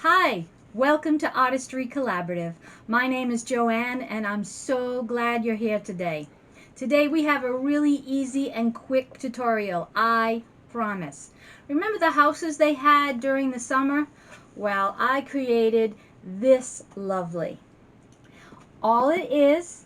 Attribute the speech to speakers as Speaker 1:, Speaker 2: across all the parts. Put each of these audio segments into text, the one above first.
Speaker 1: Hi, welcome to Artistry Collaborative. My name is JoAnn and I'm so glad you're here today. Today we have a really easy and quick tutorial, I promise. Remember the houses they had during the summer? Well, I created this lovely. All it is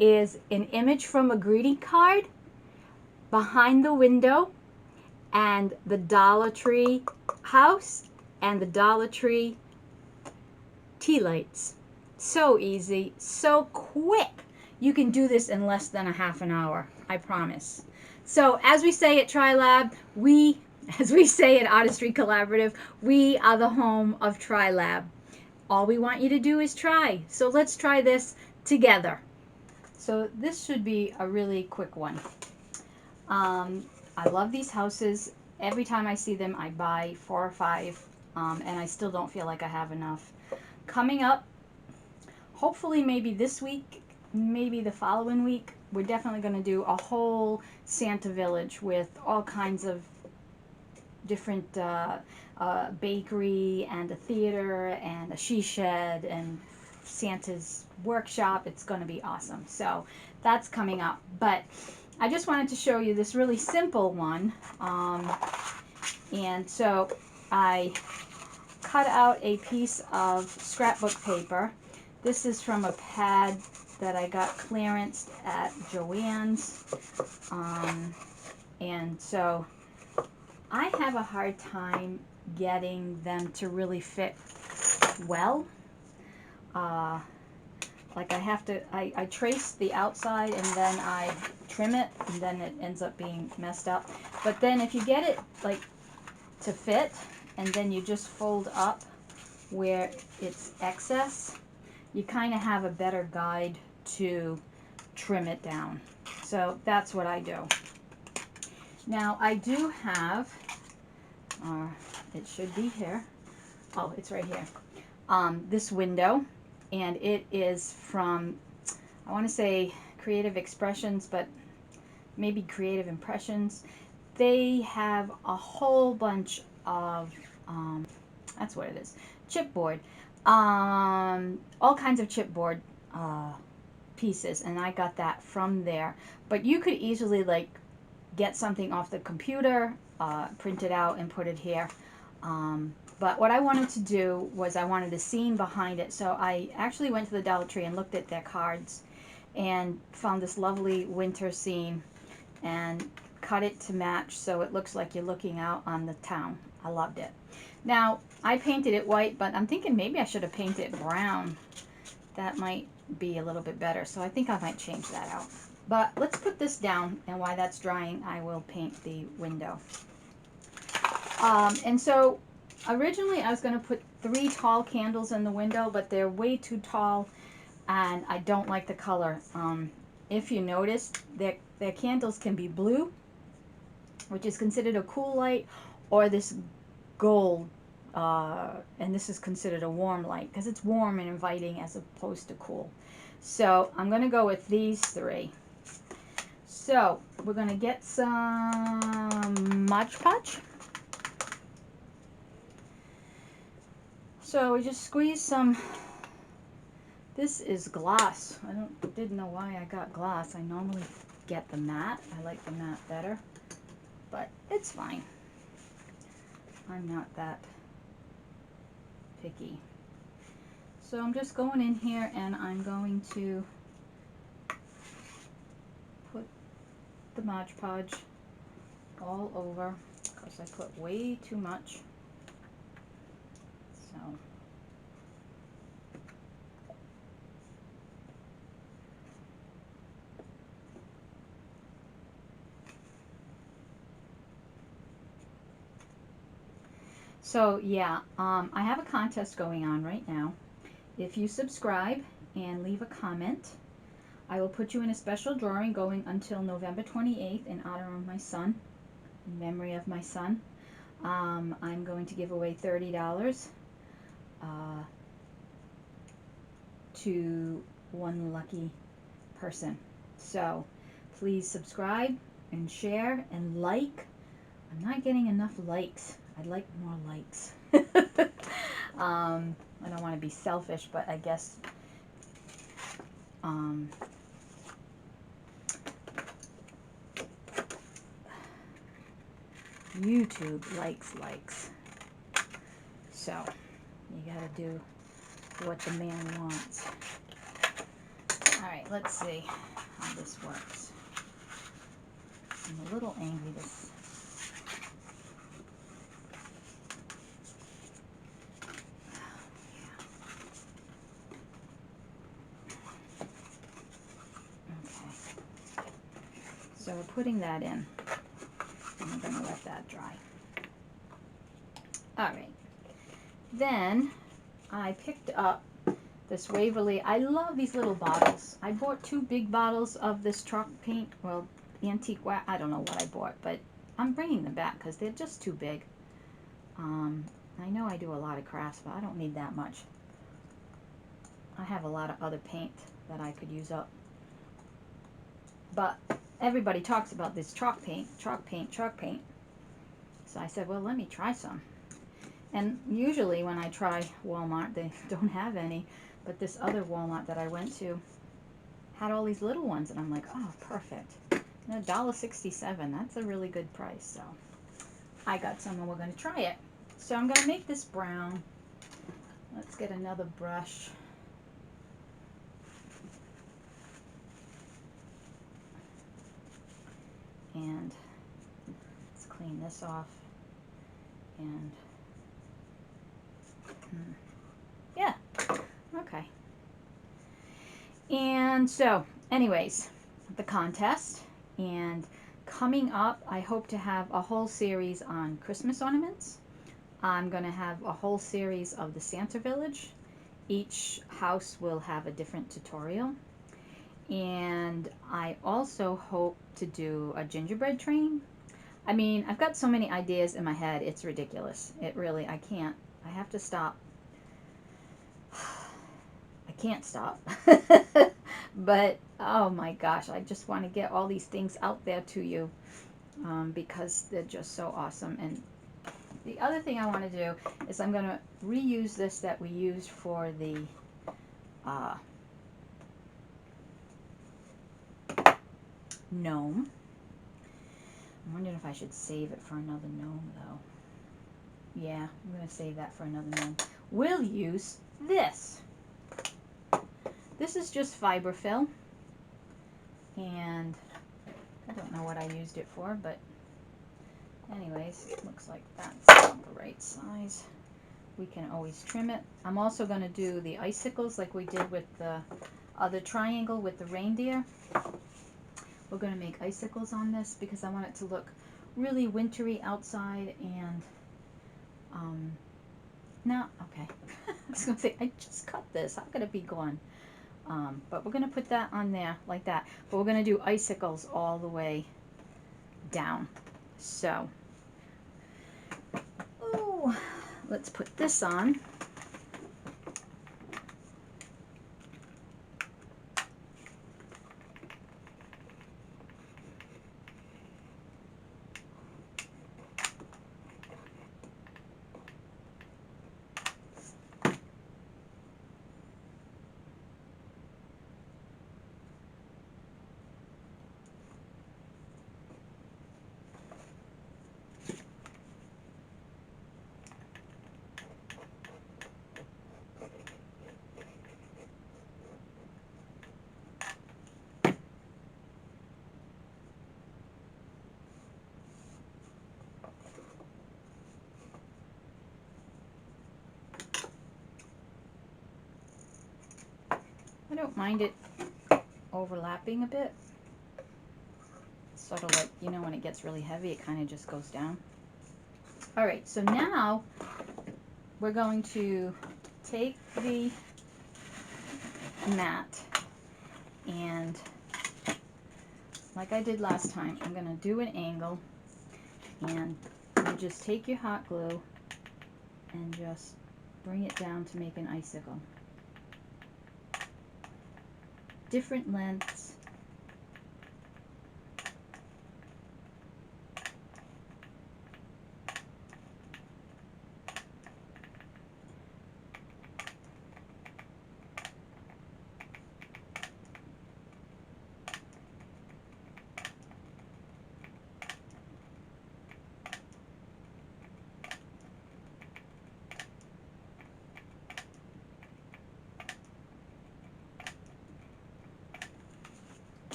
Speaker 1: an image from a greeting card behind the window and the Dollar Tree house and the Dollar Tree tea lights. So easy, so quick. You can do this in less than a half an hour, I promise. So as we say at TriLab, as we say at Artistry Collaborative, we are the home of TriLab. All we want you to do is try. So let's try this together. So this should be a really quick one. I love these houses. Every time I see them, I buy 4 or 5, and I still don't feel like I have enough. Coming up, hopefully maybe this week, maybe the following week, we're definitely going to do a whole Santa village with all kinds of different bakery and a theater and a she shed and Santa's workshop. It's going to be awesome. So that's coming up. But I just wanted to show you this really simple one. And so I cut out a piece of scrapbook paper. This is from a pad that I got clearanced at JoAnn's. And so I have a hard time getting them to really fit well. Like I trace the outside and then I trim it and then it ends up being messed up. But then if you get it like to fit and then you just fold up where it's excess, you kind of have a better guide to trim it down. So that's what I do. Now I do have, it should be here. Oh, it's right here. This window. And it is from, I want to say Creative Expressions, but maybe Creative Impressions. They have a whole bunch of, that's what it is, chipboard. All kinds of chipboard pieces, and I got that from there. But you could easily like get something off the computer, print it out and put it here. But what I wanted to do was I wanted a scene behind it. So I actually went to the Dollar Tree and looked at their cards and found this lovely winter scene and cut it to match so it looks like you're looking out on the town. I loved it. Now, I painted it white, but I'm thinking maybe I should have painted it brown. That might be a little bit better. So I think I might change that out. But let's put this down, and while that's drying, I will paint the window. And so originally I was going to put 3 tall candles in the window, but they're way too tall and I don't like the color. If you notice, their candles can be blue, which is considered a cool light, or this gold, and this is considered a warm light because it's warm and inviting as opposed to cool. So I'm going to go with these 3. So we're going to get some Mod Podge. So we just squeeze some. This is gloss. I didn't know why I got gloss. I normally get the matte. I like the matte better, but it's fine. I'm not that picky. So I'm just going in here and I'm going to put the Mod Podge all over because I put way too much. So So yeah, I have a contest going on right now. If you subscribe and leave a comment, I will put you in a special drawing going until November 28th in honor of my son, in memory of my son. I'm going to give away $30 to one lucky person. So please subscribe and share and like. I'm not getting enough likes. I'd like more likes. I don't want to be selfish, but I guess YouTube likes. So you gotta do what the man wants. Alright, let's see how this works. I'm a little angry this. Okay. So we're putting that in. And I'm going to let that dry. Alright. Then I picked up this Waverly. I love these little bottles. I bought 2 big bottles of this chalk paint. Well, antique wax. I don't know what I bought, but I'm bringing them back because they're just too big. I know I do a lot of crafts, but I don't need that much. I have a lot of other paint that I could use up. But everybody talks about this chalk paint, chalk paint, chalk paint. So I said, well, let me try some. And usually when I try Walmart, they don't have any. But this other Walmart that I went to had all these little ones. And I'm like, oh, perfect. And $1.67. That's a really good price. So I got some and we're going to try it. So I'm going to make this brown. Let's get another brush. And let's clean this off. And yeah, okay. And so, anyways, the contest. And coming up, I hope to have a whole series on Christmas ornaments. I'm going to have a whole series of the Santa Village. Each house will have a different tutorial. And I also hope to do a gingerbread train. I mean, I've got so many ideas in my head, it's ridiculous. It really, I can't. I have to stop. I can't stop. But, oh my gosh, I just want to get all these things out there to you because they're just so awesome. And the other thing I want to do is I'm going to reuse this that we used for the gnome. I'm wondering if I should save it for another gnome, though. Yeah, I'm going to save that for another gnome. We'll use this. This is just Fiberfill. And I don't know what I used it for, but anyways, it looks like that's not the right size. We can always trim it. I'm also going to do the icicles like we did with the other triangle with the reindeer. We're going to make icicles on this because I want it to look really wintry outside and no, okay. I was going to say, I just cut this. How could it be gone? But we're going to put that on there like that. But we're going to do icicles all the way down. So, ooh, let's put this on. I don't mind it overlapping a bit. Sort of like, you know, when it gets really heavy, it kind of just goes down. All right, so now we're going to take the mat and like I did last time, I'm going to do an angle and you just take your hot glue and just bring it down to make an icicle. Different lengths.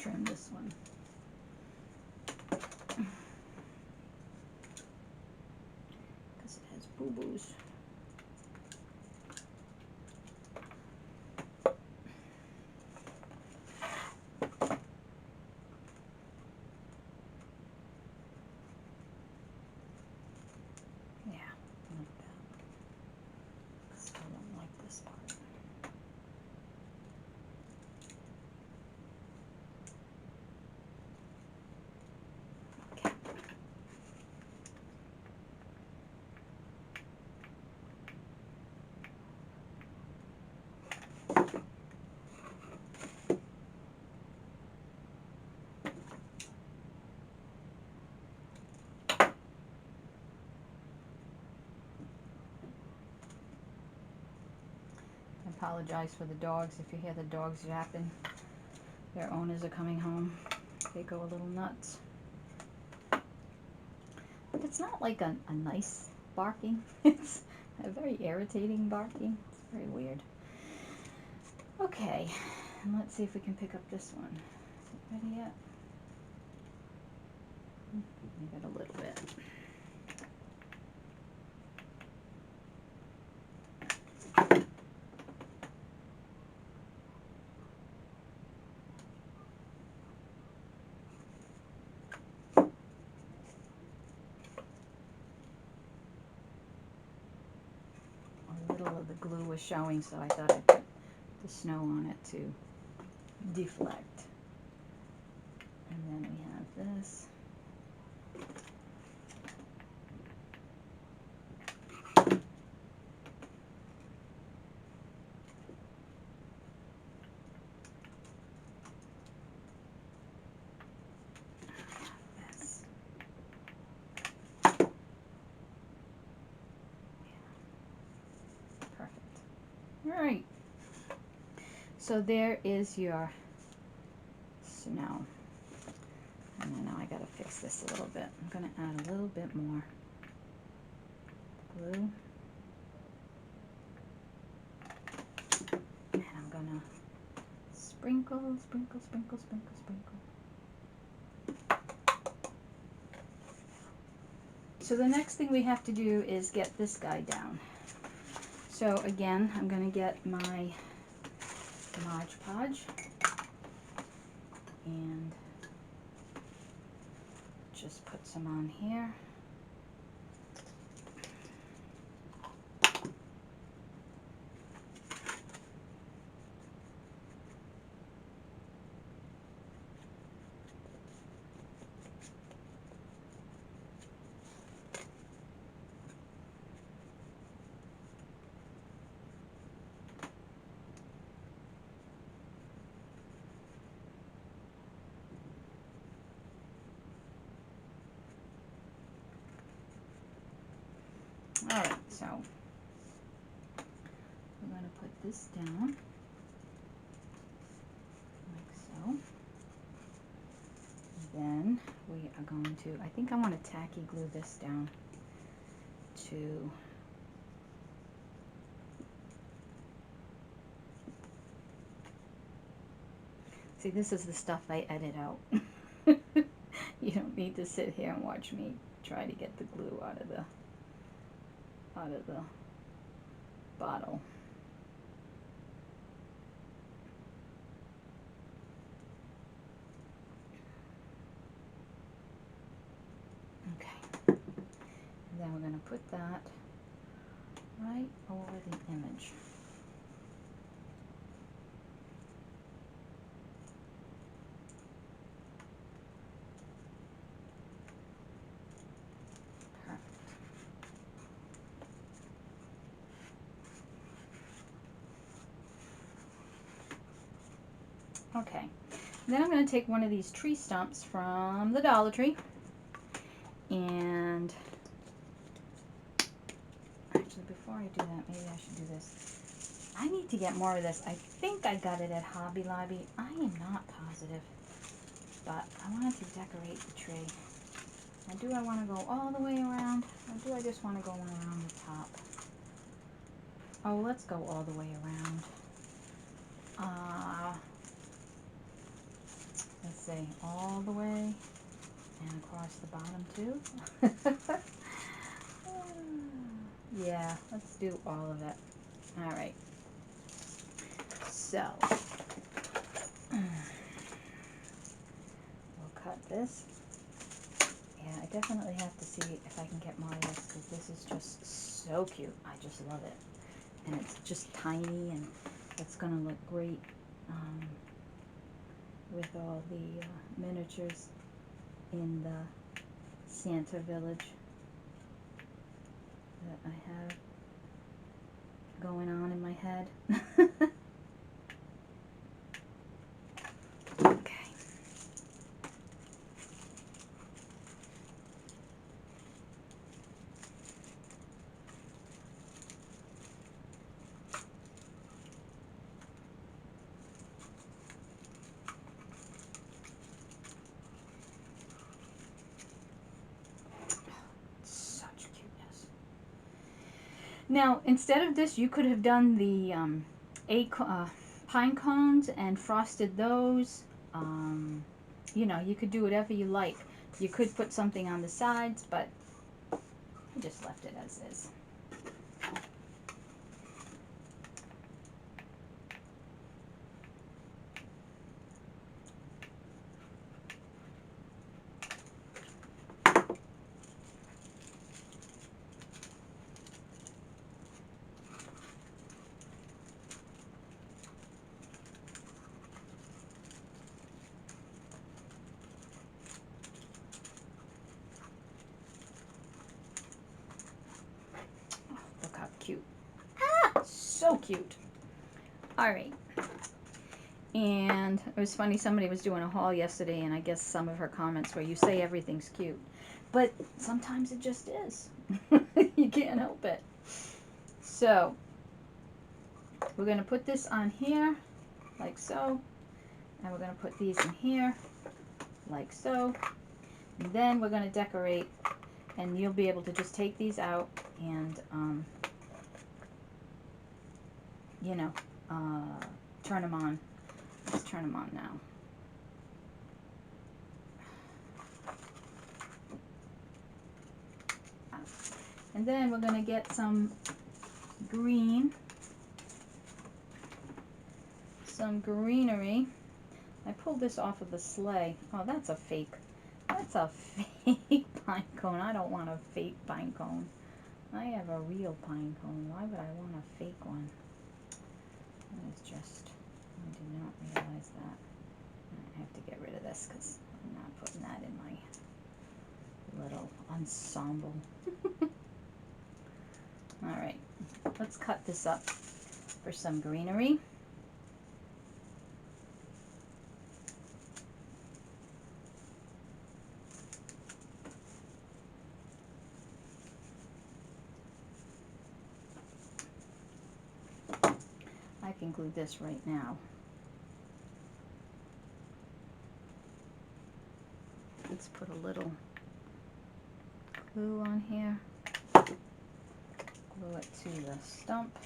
Speaker 1: trim this one. Because it has boo-boos. Apologize for the dogs. If you hear the dogs yapping, their owners are coming home. They go a little nuts. But it's not like a nice barking. It's a very irritating barking. It's very weird. Okay, and let's see if we can pick up this one. Is it ready yet? Leave it a little bit. Of the glue was showing, so I thought I'd put the snow on it to deflect. And then we have this. Alright, so there is your snow. And then now I gotta fix this a little bit. I'm gonna add a little bit more glue. And I'm gonna sprinkle, sprinkle, sprinkle, sprinkle, sprinkle. So the next thing we have to do is get this guy down. So again, I'm going to get my Mod Podge and just put some on here. Alright, so we're going to put this down, like so. Then we are going to, I think I want to tacky glue this down to see, this is the stuff I edit out. You don't need to sit here and watch me try to get the glue out of the bottle. Okay, and then we're going to put that right over the image. Okay, then I'm going to take one of these tree stumps from the Dollar Tree, and actually before I do that, maybe I should do this. I need to get more of this. I think I got it at Hobby Lobby. I am not positive, but I wanted to decorate the tree. Now, do I want to go all the way around, or do I just want to go around the top? Oh, let's go all the way around. let's see, all the way and across the bottom too. Yeah, let's do all of it. All right. So, we'll cut this. Yeah, I definitely have to see if I can get more of this because this is just so cute. I just love it. And it's just tiny and it's going to look great with all the miniatures in the Santa village that I have going on in my head. Okay. Such cuteness. Now, instead of this, you could have done the pine cones and frosted those. You know, you could do whatever you like. You could put something on the sides, but I just left it as is. Look how cute. Ah, so cute. All right. And it was funny, somebody was doing a haul yesterday, and I guess some of her comments were, you say everything's cute. But sometimes it just is. You can't help it. So, we're going to put this on here, like so. And we're going to put these in here, like so. And then we're going to decorate, and you'll be able to just take these out and, you know, turn them on. Let's turn them on now. And then we're going to get some greenery. I pulled this off of the sleigh. Oh, that's a fake. That's a fake pine cone. I don't want a fake pine cone. I have a real pine cone. Why would I want a fake one? That is just, I did not realize that. I have to get rid of this because I'm not putting that in my little ensemble. Alright, let's cut this up for some greenery. I can glue this right now. Let's put a little glue on here. Glue it to the stump.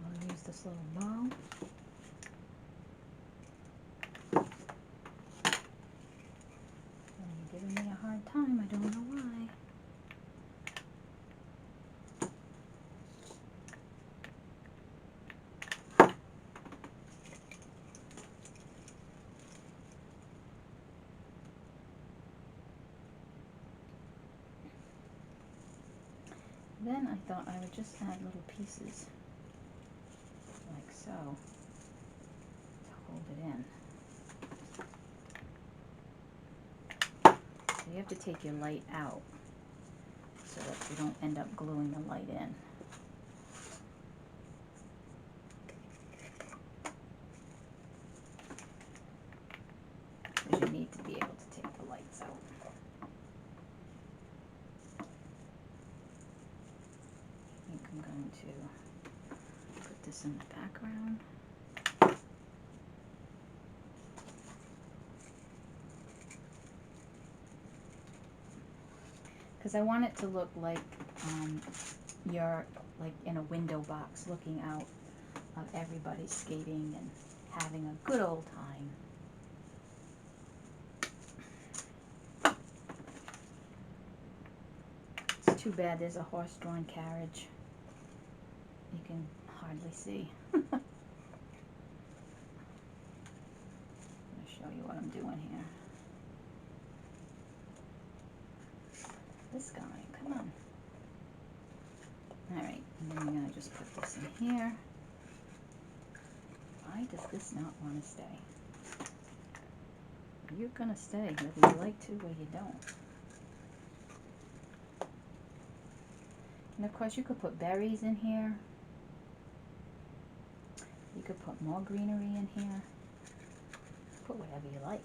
Speaker 1: I'll use this little bow. You're giving me a hard time, I don't know why. Then I thought I would just add little pieces, like so, to hold it in. So you have to take your light out so that you don't end up gluing the light in. Because you need to be able to take the lights out. I think I'm going to put this in the background. Because I want it to look like your like in a window box looking out of everybody skating and having a good old time. It's too bad there's a horse-drawn carriage. You can hardly see. I'm going to show you what I'm doing here. This guy, come on. Alright, and then I'm going to just put this in here. Why does this not want to stay? You're going to stay whether you like to or you don't. And of course you could put berries in here. You could put more greenery in here. Put whatever you like.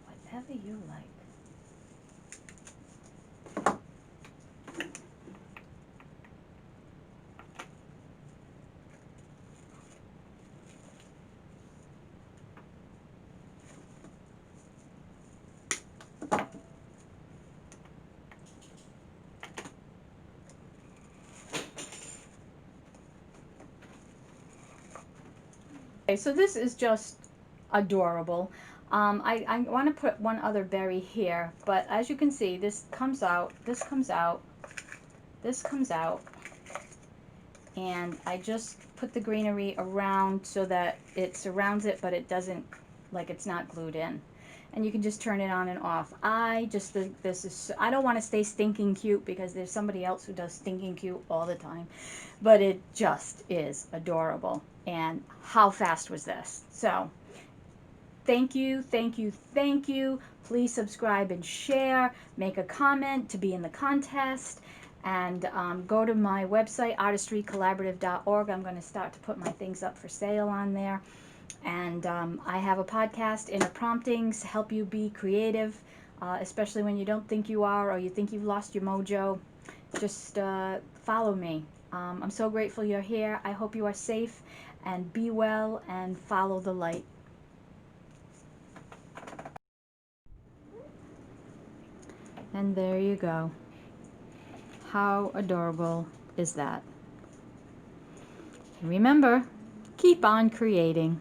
Speaker 1: Whatever you like. Okay, so this is just adorable. I want to put one other berry here, but as you can see, this comes out, this comes out, this comes out, and I just put the greenery around so that it surrounds it, but it doesn't, like it's not glued in. And you can just turn it on and off. I just think this is, I don't want to stay stinking cute because there's somebody else who does stinking cute all the time, but it just is adorable. And how fast was this? So thank you, thank you, thank you. Please subscribe and share, make a comment to be in the contest, and go to my website, artistrycollaborative.org. I'm going to start to put my things up for sale on there. And I have a podcast, Inner Promptings, help you be creative, especially when you don't think you are or you think you've lost your mojo. Just follow me. I'm so grateful you're here. I hope you are safe and be well and follow the light. And there you go. How adorable is that? And remember, keep on creating.